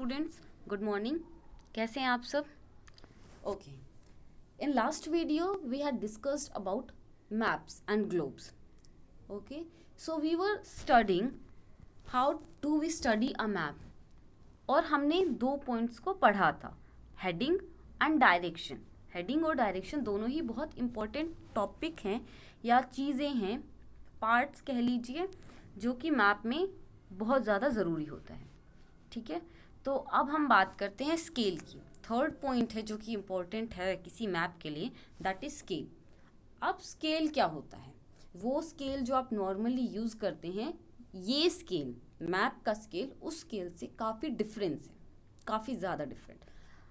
Students, good morning. कैसे हैं आप सब? Okay, in last video we had discussed about maps and globes. Okay, so we were studying how do we study a map, और हमने 2 points को पढ़ा था, हेडिंग एंड डायरेक्शन. हेडिंग और डायरेक्शन दोनों ही बहुत इंपॉर्टेंट टॉपिक हैं या चीज़ें हैं, पार्ट्स कह लीजिए, जो कि मैप में बहुत ज़्यादा ज़रूरी होता है. ठीक है, तो अब हम बात करते हैं स्केल की. थर्ड पॉइंट है जो कि इम्पोर्टेंट है किसी मैप के लिए, दैट इज स्केल. अब स्केल क्या होता है? वो स्केल जो आप नॉर्मली यूज़ करते हैं, ये स्केल, मैप का स्केल, उस स्केल से काफ़ी डिफरेंस है, काफ़ी ज़्यादा different.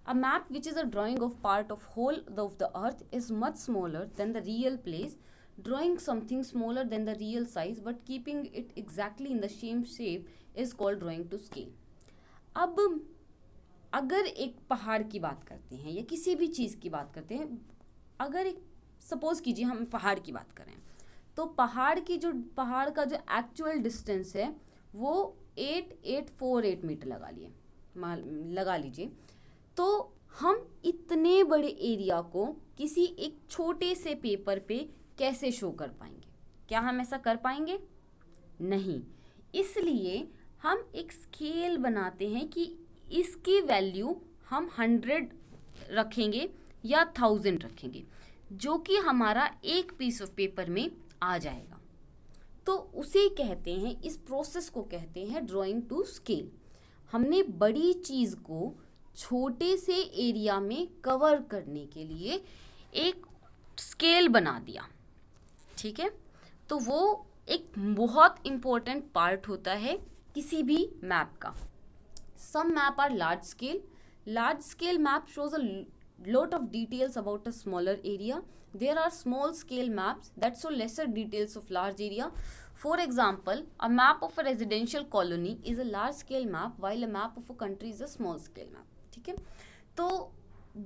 A map, which is a drawing of part of whole of the earth, is much smaller than the real place. Drawing something smaller than the real size but keeping it exactly in the same shape is called drawing to scale. अब अगर एक पहाड़ की बात करते हैं या किसी भी चीज़ की बात करते हैं, अगर एक सपोज कीजिए हम पहाड़ की बात करें, तो पहाड़ का जो एक्चुअल डिस्टेंस है वो 8848 मीटर लगा लीजिए. तो हम इतने बड़े एरिया को किसी एक छोटे से पेपर पे कैसे शो कर पाएंगे? क्या हम ऐसा कर पाएंगे? नहीं. इसलिए हम एक स्केल बनाते हैं कि इसकी वैल्यू हम 100 रखेंगे या 1000 रखेंगे, जो कि हमारा एक पीस ऑफ पेपर में आ जाएगा. तो उसे कहते हैं, इस प्रोसेस को कहते हैं ड्राइंग टू स्केल. हमने बड़ी चीज़ को छोटे से एरिया में कवर करने के लिए एक स्केल बना दिया. ठीक है, तो वो एक बहुत इम्पोर्टेंट पार्ट होता है किसी भी मैप का. Some map are large scale. Large scale map shows a lot of details about a smaller area. There are small scale maps that show lesser details of large area. For example, a map of a residential colony is a large scale map while a map of a country is a small scale map. ठीक है, तो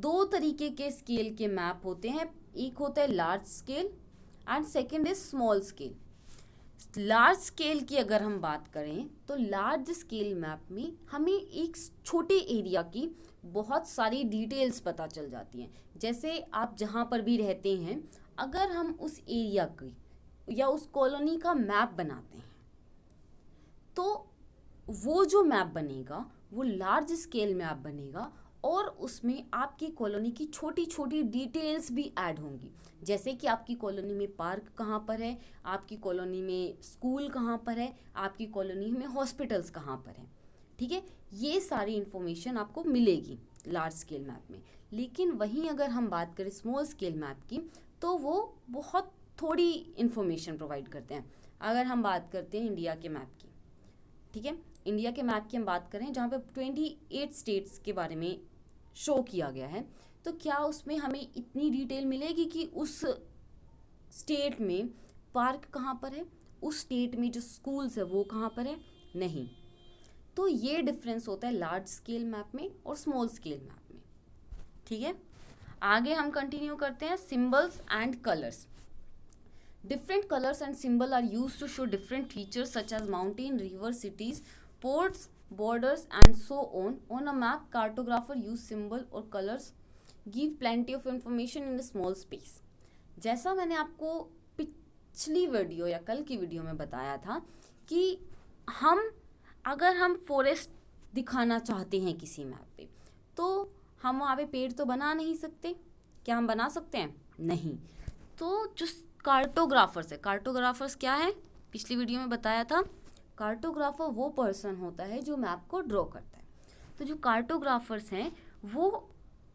2 तरीके के scale के map होते हैं. एक होता है large scale and second is small scale. Large scale की अगर हम बात करें तो लार्ज स्केल मैप में हमें एक छोटे एरिया की बहुत सारी डिटेल्स पता चल जाती हैं. जैसे आप जहाँ पर भी रहते हैं, अगर हम उस एरिया की या उस कॉलोनी का मैप बनाते हैं, तो वो जो मैप बनेगा वो लार्ज स्केल मैप बनेगा, और उसमें आपकी कॉलोनी की छोटी छोटी डिटेल्स भी ऐड होंगी. जैसे कि आपकी कॉलोनी में पार्क कहाँ पर है, आपकी कॉलोनी में स्कूल कहाँ पर है, आपकी कॉलोनी में हॉस्पिटल्स कहाँ पर है. ठीक है, ये सारी इन्फॉर्मेशन आपको मिलेगी लार्ज स्केल मैप में. लेकिन वहीं अगर हम बात करें स्मॉल स्केल मैप की, तो वो बहुत थोड़ी इन्फॉर्मेशन प्रोवाइड करते हैं. अगर हम बात करते हैं इंडिया के मैप की, ठीक है, इंडिया के मैप की हम बात करें जहाँ पे 28 स्टेट्स के बारे में शो किया गया है, तो क्या उसमें हमें इतनी डिटेल मिलेगी कि उस स्टेट में पार्क कहाँ पर है, उस स्टेट में जो स्कूल्स है वो कहाँ पर है? नहीं. तो ये डिफरेंस होता है लार्ज स्केल मैप में और स्मॉल स्केल मैप में. ठीक है, आगे हम कंटिन्यू करते हैं. Symbols and colours. Different colors and symbol are used to show different features such as mountain, rivers, cities, ports, borders and so on. On a map, cartographer use symbol or colors give plenty of information in a small space. जैसा मैंने आपको पिछली video या कल की video में बताया था कि अगर हम फॉरेस्ट दिखाना चाहते हैं किसी मैप पे, तो हम वहाँ पे पेड़ तो बना नहीं सकते. क्या हम बना सकते हैं? नहीं. तो जो कार्टोग्राफर्स है, कार्टोग्राफर्स क्या है? पिछली वीडियो में बताया था, कार्टोग्राफर वो पर्सन होता है जो मैप को ड्रॉ करता है. तो जो कार्टोग्राफर्स हैं वो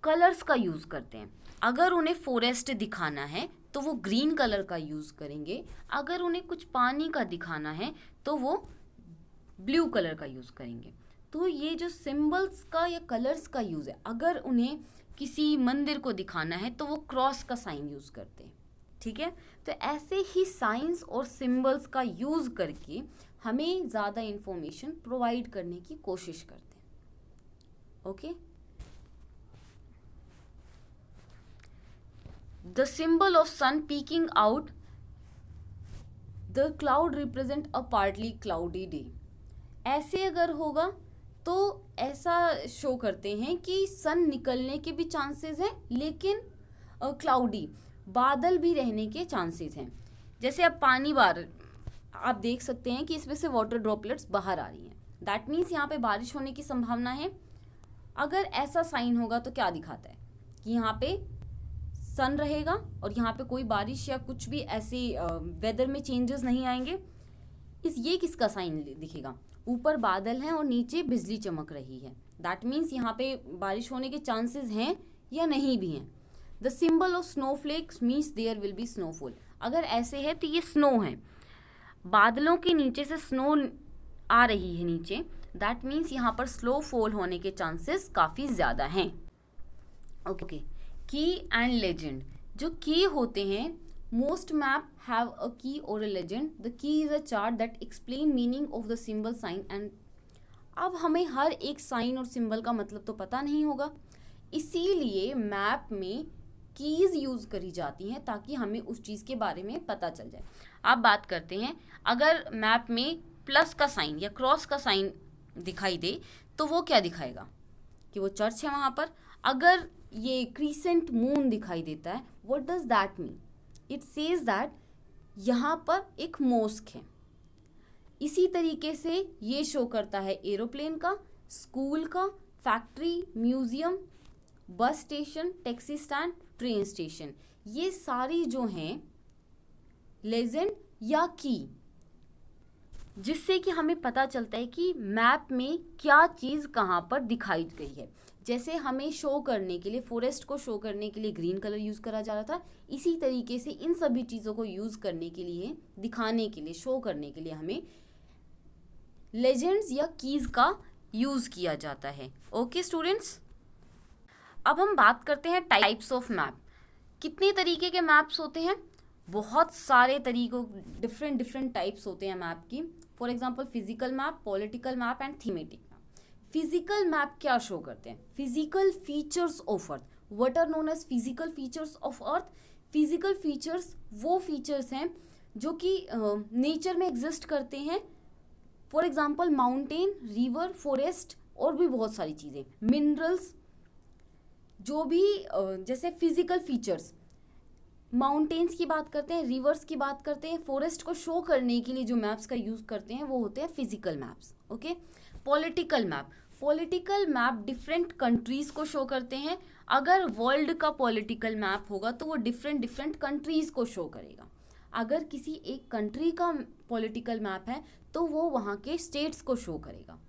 कलर्स का यूज़ करते हैं. अगर उन्हें फॉरेस्ट दिखाना है तो वो ग्रीन कलर का यूज़ करेंगे. अगर उन्हें कुछ पानी का दिखाना है तो वो ब्लू कलर का यूज़ करेंगे. तो ये जो सिंबल्स का या कलर्स का यूज़ है, अगर उन्हें किसी मंदिर को दिखाना है तो वो क्रॉस का साइन यूज़ करते हैं. ठीक है, तो ऐसे ही साइंस और सिंबल्स का यूज़ करके हमें ज़्यादा इंफॉर्मेशन प्रोवाइड करने की कोशिश करते हैं. Okay, the symbol of sun peeking out the cloud represent a partly cloudy day. ऐसे अगर होगा तो ऐसा शो करते हैं कि सन निकलने के भी चांसेस हैं, लेकिन क्लाउडी बादल भी रहने के चांसेस हैं। जैसे अब पानी बार आप देख सकते हैं कि इसमें से वाटर ड्रॉपलेट्स बाहर आ रही हैं, दैट मीन्स यहाँ पे बारिश होने की संभावना है। अगर ऐसा साइन होगा तो क्या दिखाता है कि यहाँ पे सन रहेगा और यहाँ पे कोई बारिश या कुछ भी ऐसे वेदर में चेंजेस नहीं आएंगे। ये किसका साइन दिखेगा? ऊपर बादल हैं और नीचे बिजली चमक रही है, दैट मीन्स यहाँ पे बारिश होने के चांसेस हैं या नहीं भी हैं। The symbol of snowflakes means there will be snowfall. अगर ऐसे है तो ये स्नो है, बादलों के नीचे से स्नो आ रही है नीचे, दैट मीन्स यहाँ पर स्लो फॉल होने के चांसेस काफ़ी ज़्यादा हैं। ओके, की एंड लेजेंड। जो की होते हैं, most map have a key और a legend. The key is a chart that explain meaning of the symbol sign and. अब हमें हर एक साइन और सिंबल का मतलब तो पता नहीं होगा, इसीलिए मैप में कीज यूज करी जाती हैं ताकि हमें उस चीज़ के बारे में पता चल जाए। आप बात करते हैं, अगर मैप में प्लस का साइन या क्रॉस का साइन दिखाई दे तो वो क्या दिखाएगा कि वो चर्च है वहाँ पर। अगर ये क्रीसेंट मून दिखाई देता है, what does that mean? It says that यहाँ पर एक मॉस्क है। इसी तरीके से ये शो करता है एरोप्लेन का, स्कूल का, factory, museum, bus station, taxi stand, train station. ये सारी जो हैं लेजेंड या की, जिससे कि हमें पता चलता है कि मैप में क्या चीज़ कहाँ पर दिखाई गई है। जैसे हमें शो करने के लिए, फॉरेस्ट को शो करने के लिए ग्रीन कलर यूज़ करा जा रहा था, इसी तरीके से इन सभी चीज़ों को यूज़ करने के लिए, दिखाने के लिए, शो करने के लिए हमें लेजेंड्स या कीज़ का यूज़ किया जाता है। ओके स्टूडेंट्स, अब हम बात करते हैं टाइप्स ऑफ मैप। कितने तरीके के मैप्स होते हैं? बहुत सारे तरीकों, डिफरेंट टाइप्स होते हैं मैप की। For example physical map, political map and thematic map. Physical map क्या शो करते हैं? Physical features of earth. What are known as physical features of earth? Physical features वो फीचर्स हैं जो कि नेचर में एग्जिस्ट करते हैं। For example mountain, river, forest और भी बहुत सारी चीज़ें, मिनरल्स, जो भी जैसे फिजिकल फीचर्स, माउंटेन्स की बात करते हैं, रिवर्स की बात करते हैं, फॉरेस्ट को शो करने के लिए जो मैप्स का यूज़ करते हैं वो होते हैं physical maps. Okay, political map. Political map different countries को शो करते हैं। अगर वर्ल्ड का पॉलिटिकल मैप होगा तो वो डिफरेंट कंट्रीज़ को शो करेगा। अगर किसी एक कंट्री का पॉलिटिकल मैप है तो वो वहाँ के स्टेट्स को शो करेगा।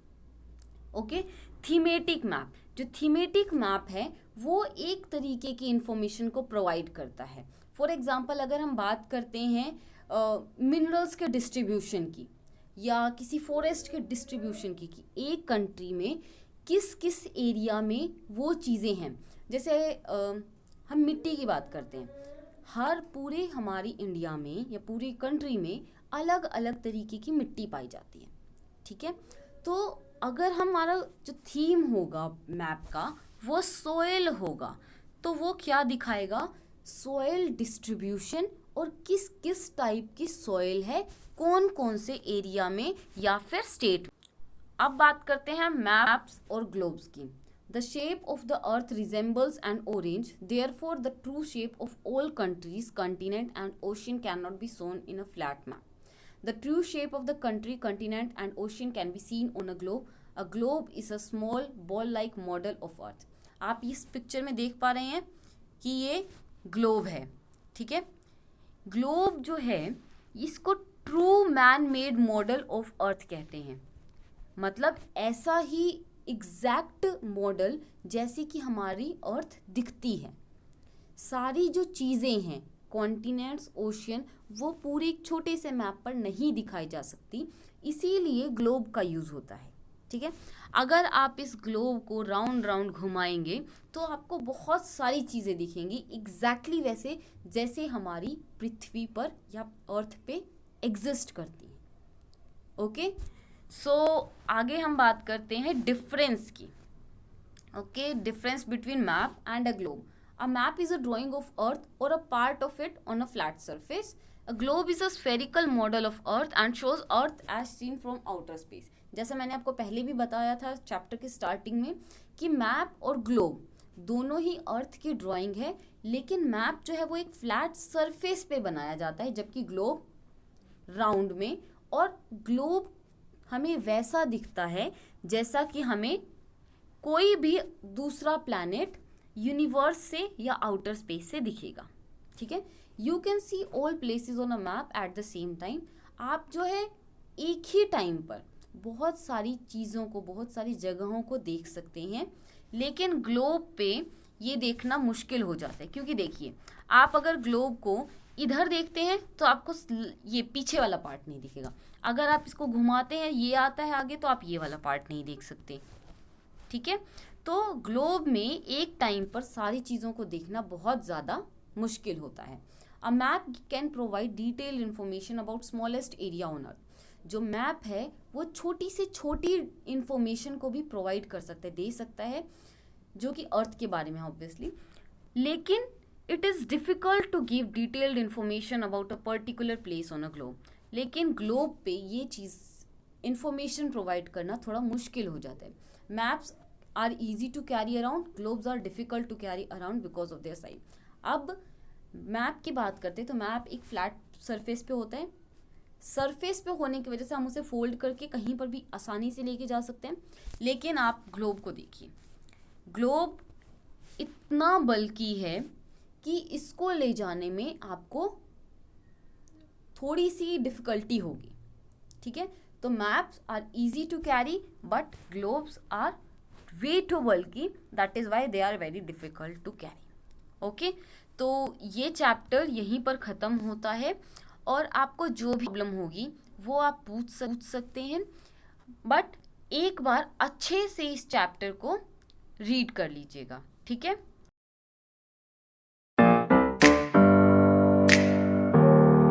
Okay, thematic map. जो थीमेटिक मैप है वो एक तरीके की इंफॉर्मेशन को प्रोवाइड करता है। फॉर एग्जांपल अगर हम बात करते हैं मिनरल्स के डिस्ट्रीब्यूशन की या किसी फॉरेस्ट के डिस्ट्रीब्यूशन की, कि एक कंट्री में किस किस एरिया में वो चीज़ें हैं। जैसे हम मिट्टी की बात करते हैं, हर पूरे हमारी इंडिया में या पूरी कंट्री में अलग अलग तरीके की मिट्टी पाई जाती है। ठीक है, तो अगर हमारा जो थीम होगा मैप का वो सोइल होगा तो वो क्या दिखाएगा? सोइल डिस्ट्रीब्यूशन और किस किस टाइप की सोइल है कौन कौन से एरिया में या फिर स्टेट। अब बात करते हैं मैप्स और ग्लोब्स की। The shape of the earth resembles an orange, therefore the true shape of all countries, continent and ocean can not be shown in a flat map. The true shape of the country, continent and ocean can be seen on a globe. A globe is a small ball-like model of Earth. आप इस picture में देख पा रहे हैं कि ये globe है। ठीक है, ग्लोब जो है इसको true man made model of earth कहते हैं। मतलब ऐसा ही एग्जैक्ट मॉडल जैसे कि हमारी अर्थ दिखती है। सारी जो चीज़ें हैं, कॉन्टिनेंट्स, ओशियन, वो पूरे एक छोटे से मैप पर नहीं दिखाई जा सकती, इसीलिए ग्लोब का यूज़ होता है। ठीक है, अगर आप इस ग्लोब को राउंड राउंड घुमाएंगे तो आपको बहुत सारी चीज़ें दिखेंगी एग्जैक्टली वैसे जैसे हमारी पृथ्वी पर या अर्थ पे एग्जिस्ट करती है। ओके, सो आगे हम बात करते हैं डिफरेंस की। Okay, difference between map and a globe. A map is a drawing of Earth or a part of it on a flat surface. A globe is a spherical model of Earth and shows Earth as seen from outer space. जैसे मैंने आपको पहले भी बताया था chapter के starting में कि मैप और ग्लोब दोनों ही अर्थ की ड्राइंग है, लेकिन मैप जो है वो एक फ्लैट सरफेस पे बनाया जाता है, जबकि ग्लोब राउंड में। और ग्लोब हमें वैसा दिखता है जैसा कि हमें कोई भी दूसरा प्लैनेट यूनिवर्स से या आउटर स्पेस से दिखेगा, ठीक है। You can see all places on a map at the same time. आप जो है एक ही टाइम पर बहुत सारी चीज़ों को, बहुत सारी जगहों को देख सकते हैं, लेकिन ग्लोब पे ये देखना मुश्किल हो जाता है। क्योंकि देखिए, आप अगर ग्लोब को इधर देखते हैं तो आपको ये पीछे वाला पार्ट नहीं दिखेगा, अगर आप इसको घुमाते हैं ये आता है आगे तो आप ये वाला पार्ट नहीं देख सकते, ठीक है। तो ग्लोब में एक टाइम पर सारी चीज़ों को देखना बहुत ज़्यादा मुश्किल होता है। A map can provide detail information about smallest area on earth. जो मैप है वो छोटी से छोटी इंफॉर्मेशन को भी प्रोवाइड कर सकता है, दे सकता है, जो कि अर्थ के बारे में ऑब्वियसली, लेकिन it is difficult to give detailed information about a particular place on a globe. लेकिन ग्लोब पे ये चीज़ इंफॉर्मेशन प्रोवाइड करना थोड़ा मुश्किल हो जाता है। Maps are easy to carry around, globes are difficult to carry around because of their size. अब मैप की बात करते हैं तो मैप एक फ्लैट सरफेस पे होता है। सरफेस पे होने की वजह से हम उसे फोल्ड करके कहीं पर भी आसानी से लेके जा सकते हैं। लेकिन आप ग्लोब को देखिए, ग्लोब इतना बल्कि है कि इसको ले जाने में आपको थोड़ी सी डिफ़िकल्टी होगी, ठीक है। तो maps are easy to carry but globes are way too bulky, that is why they are very difficult to carry. Okay, तो ये चैप्टर यहीं पर ख़त्म होता है, और आपको जो भी प्रॉब्लम होगी वो आप पूछ सकते हैं, बट एक बार अच्छे से इस चैप्टर को रीड कर लीजिएगा, ठीक है।